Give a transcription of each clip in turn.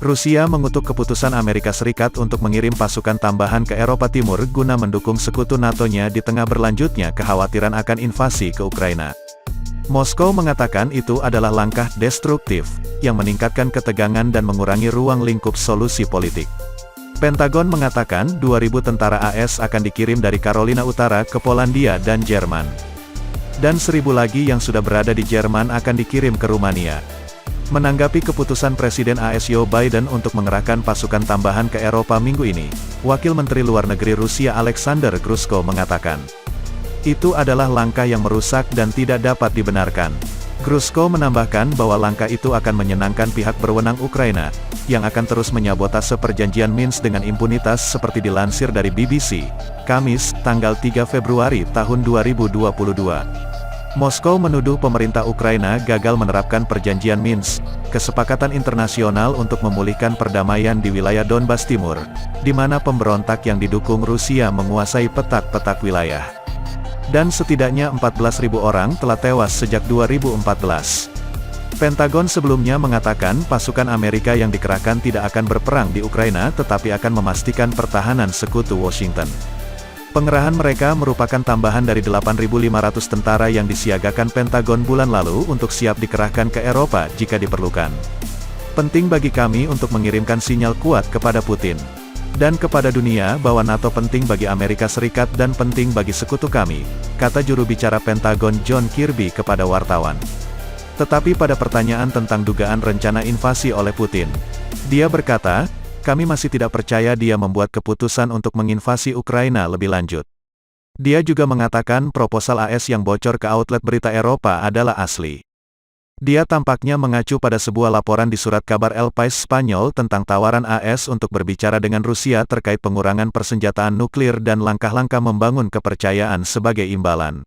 Rusia mengutuk keputusan Amerika Serikat untuk mengirim pasukan tambahan ke Eropa Timur guna mendukung sekutu NATO-nya di tengah berlanjutnya kekhawatiran akan invasi ke Ukraina. Moskow mengatakan itu adalah langkah destruktif, yang meningkatkan ketegangan dan mengurangi ruang lingkup solusi politik. Pentagon mengatakan 2.000 tentara AS akan dikirim dari Carolina Utara ke Polandia dan Jerman. Dan 1.000 lagi yang sudah berada di Jerman akan dikirim ke Rumania. Menanggapi keputusan Presiden AS Joe Biden untuk mengerahkan pasukan tambahan ke Eropa minggu ini, Wakil Menteri Luar Negeri Rusia Alexander Grushko mengatakan, itu adalah langkah yang merusak dan tidak dapat dibenarkan. Grushko menambahkan bahwa langkah itu akan menyenangkan pihak berwenang Ukraina, yang akan terus menyabotase perjanjian Minsk dengan impunitas seperti dilansir dari BBC, Kamis, tanggal 3 Februari tahun 2022. Moskow menuduh pemerintah Ukraina gagal menerapkan perjanjian Minsk, kesepakatan internasional untuk memulihkan perdamaian di wilayah Donbas Timur, di mana pemberontak yang didukung Rusia menguasai petak-petak wilayah. Dan setidaknya 14.000 orang telah tewas sejak 2014. Pentagon sebelumnya mengatakan pasukan Amerika yang dikerahkan tidak akan berperang di Ukraina tetapi akan memastikan pertahanan sekutu Washington. Pengerahan mereka merupakan tambahan dari 8.500 tentara yang disiagakan Pentagon bulan lalu untuk siap dikerahkan ke Eropa jika diperlukan. Penting bagi kami untuk mengirimkan sinyal kuat kepada Putin dan kepada dunia bahwa NATO penting bagi Amerika Serikat dan penting bagi sekutu kami, kata juru bicara Pentagon John Kirby kepada wartawan. Tetapi pada pertanyaan tentang dugaan rencana invasi oleh Putin, dia berkata, kami masih tidak percaya dia membuat keputusan untuk menginvasi Ukraina lebih lanjut. Dia juga mengatakan proposal AS yang bocor ke outlet berita Eropa adalah asli. Dia tampaknya mengacu pada sebuah laporan di surat kabar El País Spanyol tentang tawaran AS untuk berbicara dengan Rusia terkait pengurangan persenjataan nuklir dan langkah-langkah membangun kepercayaan sebagai imbalan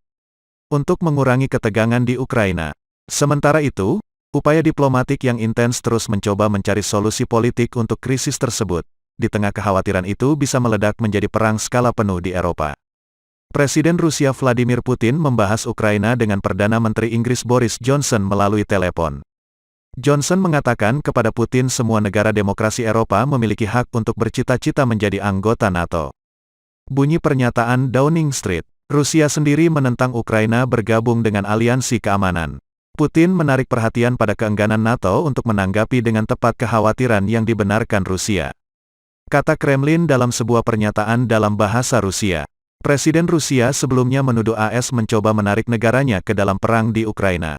untuk mengurangi ketegangan di Ukraina. Sementara itu, upaya diplomatik yang intens terus mencoba mencari solusi politik untuk krisis tersebut. Di tengah kekhawatiran itu bisa meledak menjadi perang skala penuh di Eropa. Presiden Rusia Vladimir Putin membahas Ukraina dengan Perdana Menteri Inggris Boris Johnson melalui telepon. Johnson mengatakan kepada Putin semua negara demokrasi Eropa memiliki hak untuk bercita-cita menjadi anggota NATO. Bunyi pernyataan Downing Street. Rusia sendiri menentang Ukraina bergabung dengan aliansi keamanan. Putin menarik perhatian pada keengganan NATO untuk menanggapi dengan tepat kekhawatiran yang dibenarkan Rusia. Kata Kremlin dalam sebuah pernyataan dalam bahasa Rusia. Presiden Rusia sebelumnya menuduh AS mencoba menarik negaranya ke dalam perang di Ukraina.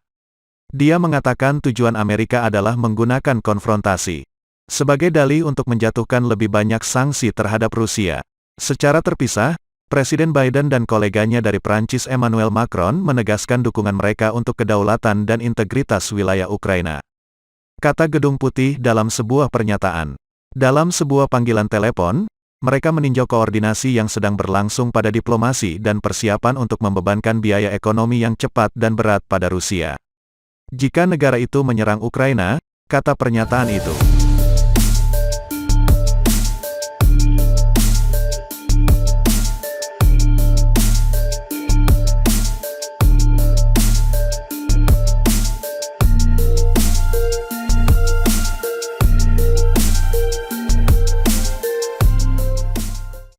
Dia mengatakan tujuan Amerika adalah menggunakan konfrontasi sebagai dalih untuk menjatuhkan lebih banyak sanksi terhadap Rusia. Secara terpisah, Presiden Biden dan koleganya dari Prancis Emmanuel Macron menegaskan dukungan mereka untuk kedaulatan dan integritas wilayah Ukraina. Kata Gedung Putih dalam sebuah pernyataan. Dalam sebuah panggilan telepon, mereka meninjau koordinasi yang sedang berlangsung pada diplomasi dan persiapan untuk membebankan biaya ekonomi yang cepat dan berat pada Rusia. Jika negara itu menyerang Ukraina, kata pernyataan itu.